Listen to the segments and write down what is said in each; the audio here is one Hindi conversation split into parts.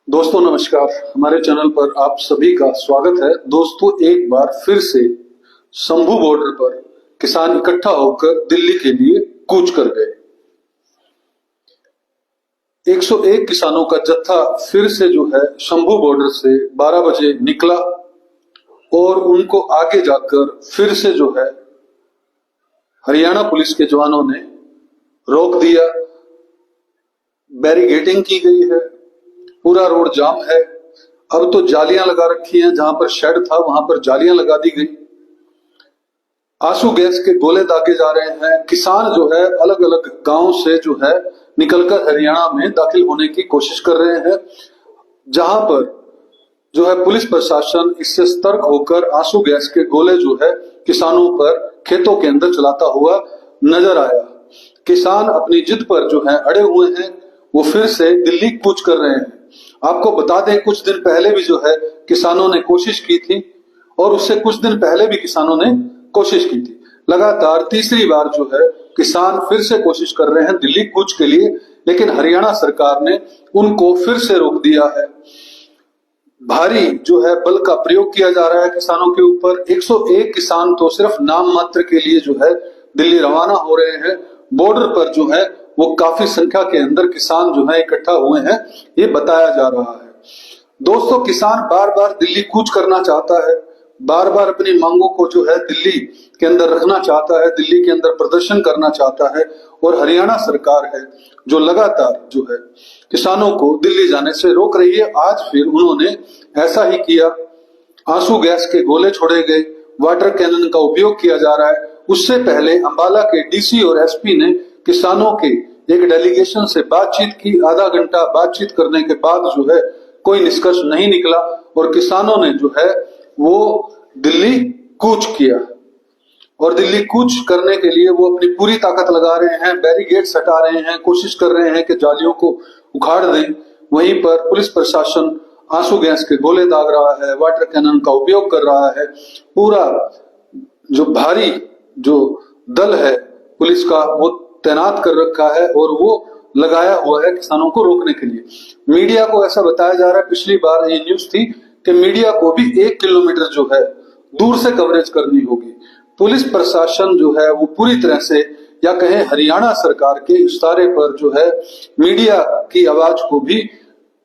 दोस्तों नमस्कार। हमारे चैनल पर आप सभी का स्वागत है। दोस्तों एक बार फिर से शंभू बॉर्डर पर किसान इकट्ठा होकर दिल्ली के लिए कूच कर गए। 101 किसानों का जत्था फिर से जो है शंभू बॉर्डर से 12 बजे निकला और उनको आगे जाकर फिर से जो है हरियाणा पुलिस के जवानों ने रोक दिया। बैरिकेडिंग की गई है, पूरा रोड जाम है। अब तो जालियां लगा रखी हैं, जहां पर शेड था वहां पर जालियां लगा दी गई। आंसू गैस के गोले दागे जा रहे हैं। किसान जो है अलग अलग गांव से जो है निकलकर हरियाणा में दाखिल होने की कोशिश कर रहे हैं, जहां पर जो है पुलिस प्रशासन इससे सतर्क होकर आंसू गैस के गोले जो है किसानों पर खेतों के अंदर चलाता हुआ नजर आया। किसान अपनी जिद पर जो है अड़े हुए हैं, वो फिर से दिल्ली कूच कर रहे हैं। आपको बता दें, कुछ दिन पहले भी जो है किसानों ने कोशिश की थी और उससे कुछ दिन पहले भी किसानों ने कोशिश की थी। लगातार तीसरी बार जो है किसान फिर से कोशिश कर रहे हैं दिल्ली कूच के लिए, लेकिन हरियाणा सरकार ने उनको फिर से रोक दिया है। भारी जो है बल का प्रयोग किया जा रहा है किसानों के ऊपर। 101 किसान तो सिर्फ नाम मात्र के लिए जो है दिल्ली रवाना हो रहे हैं। बॉर्डर पर जो है वो काफी संख्या के अंदर किसान जो है इकट्ठा हुए हैं, ये बताया जा रहा है। दोस्तों किसान बार बार दिल्ली कूच करना चाहता है, बार बार अपनी मांगों को जो है दिल्ली के अंदर रखना चाहता है, दिल्ली के अंदर प्रदर्शन करना चाहता है। और हरियाणा सरकार है जो लगातार जो है किसानों को दिल्ली जाने से रोक रही है। आज फिर उन्होंने ऐसा ही किया। आंसू गैस के गोले छोड़े गए, वाटर कैनन का उपयोग किया जा रहा है। उससे पहले अंबाला के डीसी और एसपी ने किसानों के एक डेलीगेशन से बातचीत की। आधा घंटा बातचीत करने के बाद जो है कोई निष्कर्ष नहीं निकला और किसानों ने जो है वो दिल्ली कूच किया। और दिल्ली कूच करने के लिए वो अपनी पूरी ताकत लगा रहे हैं, बैरिकेड्स हटा रहे हैं, कोशिश कर रहे हैं कि जालियों को उखाड़ दें। वहीं पर पुलिस प्रशासन आंसू गैस के गोले दाग रहा है, वाटर कैनन का उपयोग कर रहा है। पूरा जो भारी जो दल है पुलिस का वो तैनात कर रखा है और वो लगाया हुआ है किसानों को रोकने के लिए। मीडिया को ऐसा बताया जा रहा है, पिछली बार ये न्यूज थी कि मीडिया को भी 1 किलोमीटर जो है दूर से कवरेज करनी होगी। पुलिस प्रशासन जो है वो पूरी तरह से, या कहें हरियाणा सरकार के इशारे पर जो है मीडिया की आवाज को भी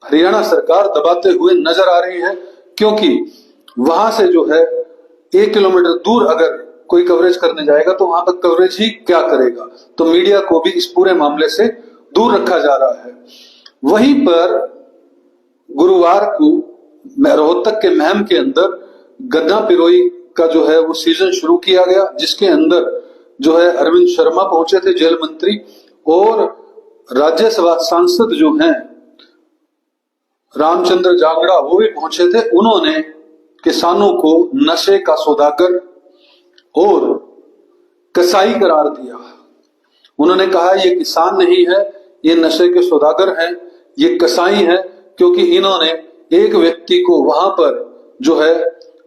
हरियाणा सरकार दबाते हुए नजर आ रही है। क्योंकि वहां से जो है 1 किलोमीटर दूर अगर कोई कवरेज करने जाएगा तो वहां पर कवरेज ही क्या करेगा। तो मीडिया को भी इस पूरे मामले से दूर रखा जा रहा है। वहीं पर गुरुवार को रोहतक के महम के अंदर गन्ना पिरोई का जो है वो सीजन शुरू किया गया, जिसके अंदर जो है अरविंद शर्मा पहुंचे थे, जेल मंत्री, और राज्यसभा सांसद जो हैं रामचंद्र जांगड़ा वो भी पहुंचे थे। उन्होंने किसानों को नशे का सौदागर और कसाई करार दिया। उन्होंने कहा ये किसान नहीं है, ये नशे के सौदागर हैं, ये कसाई हैं, क्योंकि इन्होंने एक व्यक्ति को वहां पर जो है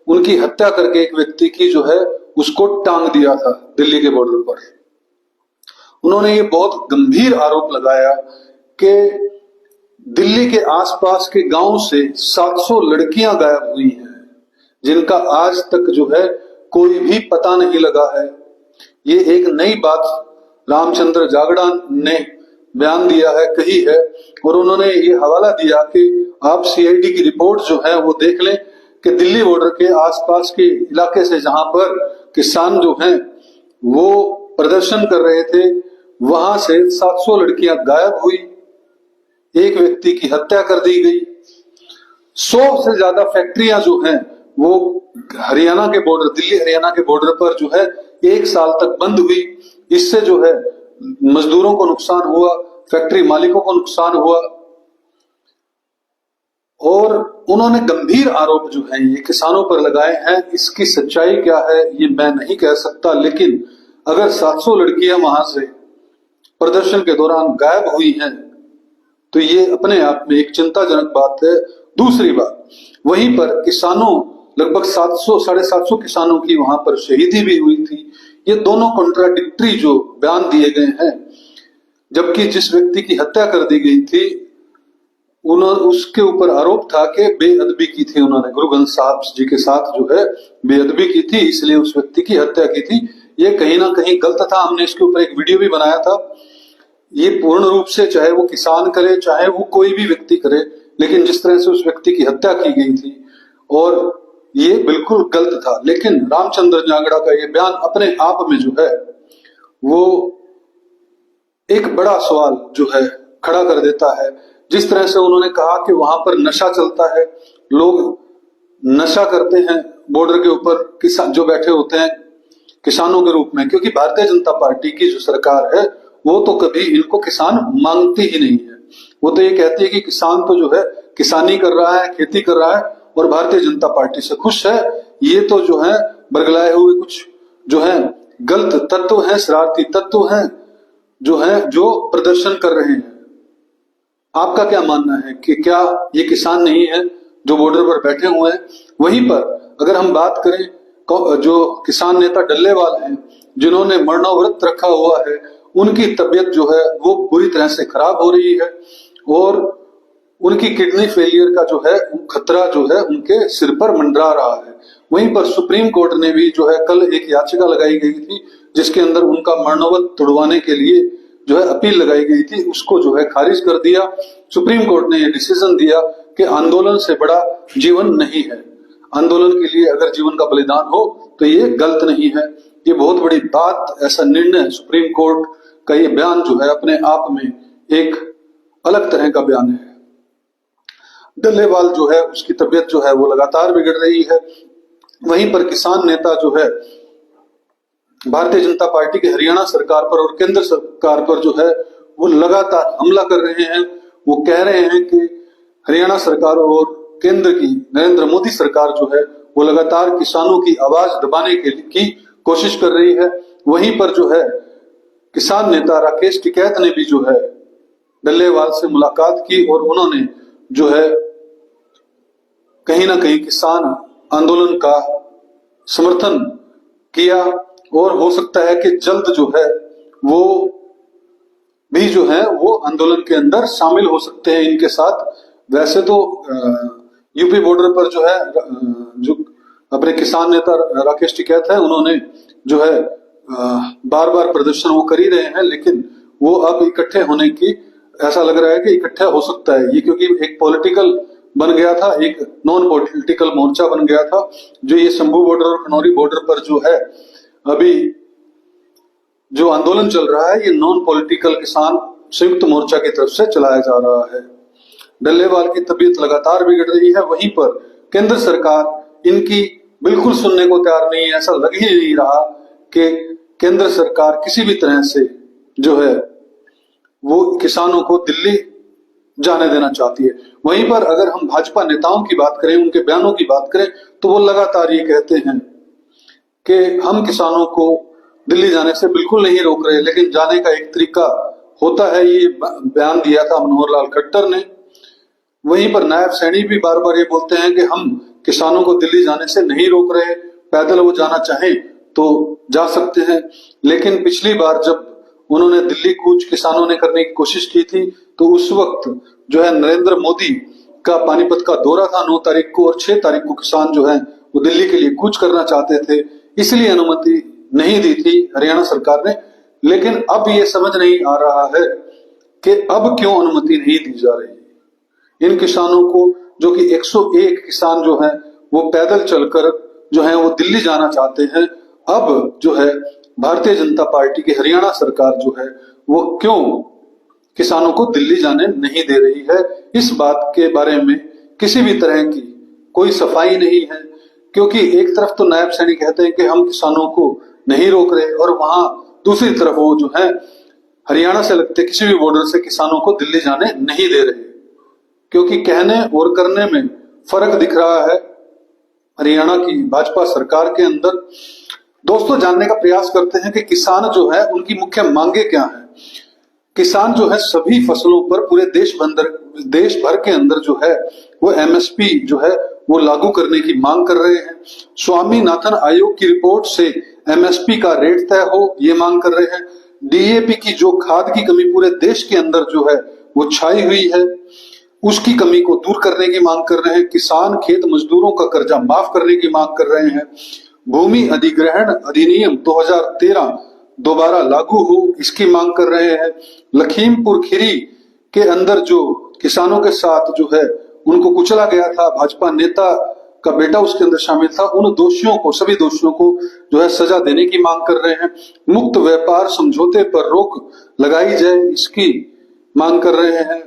उनकी हत्या करके एक व्यक्ति की जो है उसको टांग दिया था दिल्ली के बॉर्डर पर। उन्होंने ये बहुत गंभीर आरोप लगाया कि दिल्ली के आसपास के गांव से 700 लड़कियां गायब हुई हैं, जिनका आज तक जो है कोई भी पता नहीं लगा है। ये एक नई बात रामचंद्र जागड़ा ने बयान दिया है, कही है, और उन्होंने ये हवाला दिया कि आप सीआईडी की रिपोर्ट जो है वो देख लें कि दिल्ली बॉर्डर के आसपास के इलाके से जहां पर किसान जो हैं वो प्रदर्शन कर रहे थे, वहां से 700 लड़कियां गायब हुई, एक व्यक्ति की हत्या कर दी गई। 100 से ज्यादा फैक्ट्रियां जो हैं वो हरियाणा के बॉर्डर, दिल्ली हरियाणा के बॉर्डर पर जो है 1 साल तक बंद हुई। इससे जो है मजदूरों को नुकसान हुआ, फैक्ट्री मालिकों को नुकसान हुआ। और उन्होंने गंभीर आरोप जो है ये किसानों पर लगाए हैं। इसकी सच्चाई क्या है ये मैं नहीं कह सकता, लेकिन अगर 700 लड़कियां वहां से प्रदर्शन के दौरान गायब हुई हैं तो ये अपने आप में एक चिंताजनक बात है। दूसरी बात, वहीं पर किसानों लगभग 700-750 किसानों की वहां पर शहीदी भी हुई थी। ये दोनों कॉन्ट्राडिक्टरी जो बयान दिए गए हैं। जबकि जिस व्यक्ति की हत्या कर दी गई थी उसके ऊपर आरोप था कि बेअदबी की थी उन्होंने, गुरु ग्रंथ साहब जी के साथ जो है बेअदबी की थी, इसलिए उस व्यक्ति की हत्या की थी। ये कहीं ना कहीं गलत था। हमने इसके ऊपर एक वीडियो भी बनाया था। ये पूर्ण रूप से, चाहे वो किसान करे चाहे वो कोई भी व्यक्ति करे, लेकिन जिस तरह से उस व्यक्ति की हत्या की गई थी और ये बिल्कुल गलत था। लेकिन रामचंद्र जांगड़ा का ये बयान अपने आप में जो है वो एक बड़ा सवाल जो है खड़ा कर देता है। जिस तरह से उन्होंने कहा कि वहां पर नशा चलता है, लोग नशा करते हैं बॉर्डर के ऊपर, किसान जो बैठे होते हैं किसानों के रूप में, क्योंकि भारतीय जनता पार्टी की जो सरकार है वो तो कभी इनको किसान मांगती ही नहीं है। वो तो ये कहती है कि किसान तो जो है किसानी कर रहा है, खेती कर रहा है और भारतीय जनता पार्टी से खुश है। ये तो जो है बरगलाए हुए कुछ जो है गलत तत्व हैं, शरारती तत्व हैं जो प्रदर्शन कर रहे हैं। आपका क्या मानना है कि क्या ये किसान नहीं है जो बॉर्डर पर बैठे हुए हैं? वहीं पर अगर हम बात करें, जो किसान नेता डल्लेवाल हैं जिन्होंने मरणोव्रत रखा हुआ है, उनकी तबीयत जो है वो बुरी तरह से खराब हो रही है और उनकी किडनी फेलियर का जो है खतरा जो है उनके सिर पर मंडरा रहा है। वहीं पर सुप्रीम कोर्ट ने भी जो है कल एक याचिका लगाई गई थी जिसके अंदर उनका मरणोव्रत तुड़वाने के लिए जो है अपील लगाई गई थी, उसको जो है खारिज कर दिया। सुप्रीम कोर्ट ने यह डिसीजन दिया कि आंदोलन से बड़ा जीवन नहीं है। आंदोलन के लिए अगर जीवन का बलिदान हो तो ये गलत नहीं है। ये बहुत बड़ी बात, ऐसा निर्णय सुप्रीम कोर्ट का ये बयान जो है अपने आप में एक अलग तरह का बयान है। डल्लेवाल जो है उसकी तबीयत जो है वो लगातार बिगड़ रही है। वहीं पर किसान नेता जो है भारतीय जनता पार्टी की हरियाणा सरकार पर और केंद्र सरकार पर जो है वो लगातार हमला कर रहे हैं। वो कह रहे हैं कि हरियाणा सरकार और केंद्र की नरेंद्र मोदी सरकार जो है वो लगातार किसानों की आवाज दबाने की कोशिश कर रही है। वहीं पर जो है किसान नेता राकेश टिकैत ने भी जो है डल्लेवाल से मुलाकात की और उन्होंने जो है कहीं ना कहीं किसान आंदोलन का समर्थन किया और हो सकता है कि जल्द जो है वो भी जो है वो आंदोलन के अंदर शामिल हो सकते हैं इनके साथ। वैसे तो यूपी बॉर्डर पर जो है जो अपने किसान नेता राकेश टिकैत है उन्होंने जो है बार बार प्रदर्शन वो कर ही रहे हैं, लेकिन वो अब इकट्ठे होने की ऐसा लग रहा है कि इकट्ठा हो सकता है ये, क्योंकि एक पॉलिटिकल बन गया था, एक नॉन पॉलिटिकल मोर्चा बन गया था जो ये शंभू बॉर्डर और खनौरी बॉर्डर पर जो है अभी जो आंदोलन चल रहा है ये नॉन पॉलिटिकल किसान संयुक्त मोर्चा की तरफ से चलाया जा रहा है। डल्लेवाल की तबीयत लगातार बिगड़ रही है। वहीं पर केंद्र सरकार इनकी बिल्कुल सुनने को तैयार नहीं है। ऐसा लग ही नहीं रहा कि केंद्र सरकार किसी भी तरह से जो है वो किसानों को दिल्ली जाने देना चाहती है। वहीं पर अगर हम भाजपा नेताओं की बात करें, उनके बयानों की बात करें, तो वो लगातार ये कहते हैं कि हम किसानों को दिल्ली जाने से बिल्कुल नहीं रोक रहे, लेकिन जाने का एक तरीका होता है। ये बयान दिया था मनोहर लाल खट्टर ने। वहीं पर नायब सैनी भी बार बार ये बोलते हैं कि हम किसानों को दिल्ली जाने से नहीं रोक रहे, पैदल वो जाना चाहें तो जा सकते हैं। लेकिन पिछली बार जब उन्होंने दिल्ली कूच किसानों ने करने की कोशिश की थी तो उस वक्त जो है नरेंद्र मोदी का पानीपत का दौरा था 9 तारीख को और 6 तारीख को किसान जो है वो दिल्ली के लिए कूच करना चाहते थे, इसलिए अनुमति नहीं दी थी हरियाणा सरकार ने। लेकिन अब ये समझ नहीं आ रहा है कि अब क्यों अनुमति नहीं दी जा रही इन किसानों को, जो कि 101 किसान जो है वो पैदल चलकर जो है वो दिल्ली जाना चाहते हैं। अब जो है भारतीय जनता पार्टी की हरियाणा सरकार जो है वो क्यों किसानों को दिल्ली जाने नहीं दे रही है, इस बात के बारे में किसी भी तरह की कोई सफाई नहीं है। क्योंकि एक तरफ तो नायब सैनी कहते हैं कि हम किसानों को नहीं रोक रहे और वहां दूसरी तरफ वो जो है हरियाणा से लगते किसी भी बॉर्डर से किसानों को दिल्ली जाने नहीं दे रहे, क्योंकि कहने और करने में फर्क दिख रहा है हरियाणा की भाजपा सरकार के अंदर। दोस्तों, जानने का प्रयास करते हैं कि किसान जो है उनकी मुख्य मांगे क्या है। किसान जो है सभी फसलों पर पूरे देश भर के अंदर जो है वो एमएसपी जो है वो लागू करने की मांग कर रहे हैं। स्वामीनाथन आयोग की रिपोर्ट से एमएसपी का रेट तय हो, ये मांग कर रहे हैं। डीएपी की जो खाद की कमी पूरे देश के अंदर जो है वो छाई हुई है, उसकी कमी को दूर करने की मांग कर रहे हैं। किसान खेत मजदूरों का कर्जा माफ करने की मांग कर रहे हैं। भूमि अधिग्रहण अधिनियम 2013 दोबारा लागू हो, इसकी मांग कर रहे हैं। लखीमपुर खीरी के अंदर जो किसानों के साथ जो है उनको कुचला गया था, भाजपा नेता का बेटा उसके अंदर शामिल था, उन दोषियों को, सभी दोषियों को जो है सजा देने की मांग कर रहे हैं। मुक्त व्यापार समझौते पर रोक लगाई जाए, इसकी मांग कर रहे हैं।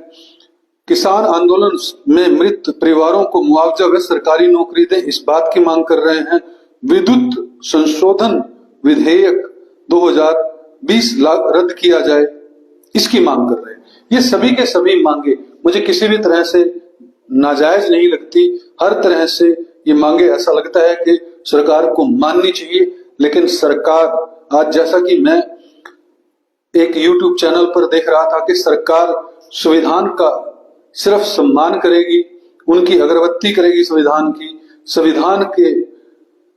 किसान आंदोलन में मृत परिवारों को मुआवजा व सरकारी नौकरी दे, इस बात की मांग कर रहे हैं। विद्युत संशोधन विधेयक 2020 रद्द किया जाए, इसकी मांग कर रहे हैं। ये सभी के सभी मांगे मुझे किसी भी तरह से नाजायज नहीं लगती। हर तरह से ये मांगे ऐसा लगता है कि सरकार को माननी चाहिए, लेकिन सरकार आज, जैसा कि मैं एक YouTube चैनल पर देख रहा था कि सरकार संविधान का सिर्फ सम्मान करेगी, उनकी अगरबत्ती करेगी संविधान की, संविधान के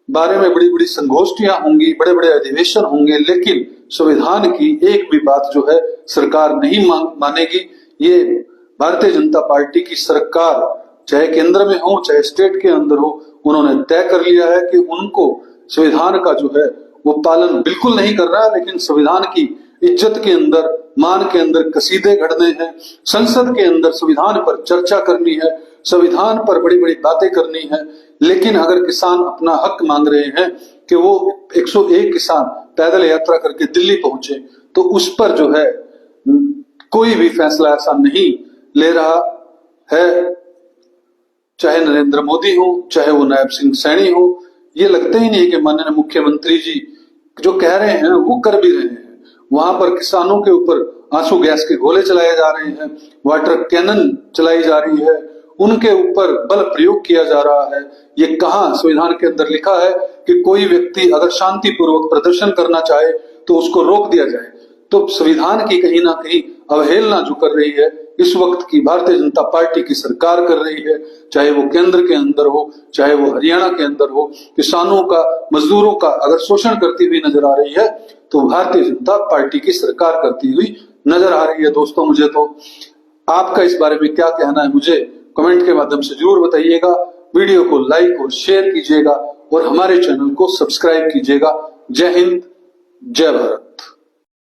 बारे में बड़ी बड़ी संगोष्ठियां होंगी, बड़े बड़े अधिवेशन होंगे, लेकिन संविधान की एक भी बात जो है सरकार नहीं मानेगी। ये भारतीय जनता पार्टी की सरकार चाहे केंद्र में हो चाहे स्टेट के अंदर हो, उन्होंने तय कर लिया है कि उनको संविधान का जो है वो पालन बिल्कुल नहीं कर रहा है, लेकिन संविधान की इज्जत के अंदर, मान के अंदर कसीदे घड़ने हैं, संसद के अंदर संविधान पर चर्चा करनी है, संविधान पर बड़ी बड़ी बातें करनी है। लेकिन अगर किसान अपना हक मांग रहे हैं कि वो 101 किसान पैदल यात्रा करके दिल्ली पहुंचे, तो उस पर जो है कोई भी फैसला ऐसा नहीं ले रहा है, चाहे नरेंद्र मोदी हो चाहे वो नायब सिंह सैनी हो। ये लगता ही नहीं है कि माननीय मुख्यमंत्री जी जो कह रहे हैं वो कर भी रहे हैं। वहां पर किसानों के ऊपर आंसू गैस के गोले चलाए जा रहे हैं, वाटर कैनन चलाई जा रही है, उनके ऊपर बल प्रयोग किया जा रहा है। ये कहां संविधान के अंदर लिखा है कि कोई व्यक्ति अगर शांतिपूर्वक प्रदर्शन करना चाहे तो उसको रोक दिया जाए? तो संविधान की कहीं ना कहीं अवहेलना जो कर रही है इस वक्त की भारतीय जनता पार्टी की सरकार कर रही है, चाहे वो केंद्र के अंदर हो चाहे वो हरियाणा के अंदर हो, किसानों का, मजदूरों का अगर शोषण करती हुई नजर आ रही है तो भारतीय जनता पार्टी की सरकार करती हुई नजर आ रही है। दोस्तों, मुझे तो आपका इस बारे में क्या कहना है मुझे कमेंट के माध्यम से जरूर बताइएगा। वीडियो को लाइक और शेयर कीजिएगा और हमारे चैनल को सब्सक्राइब कीजिएगा। जय हिंद, जय भारत।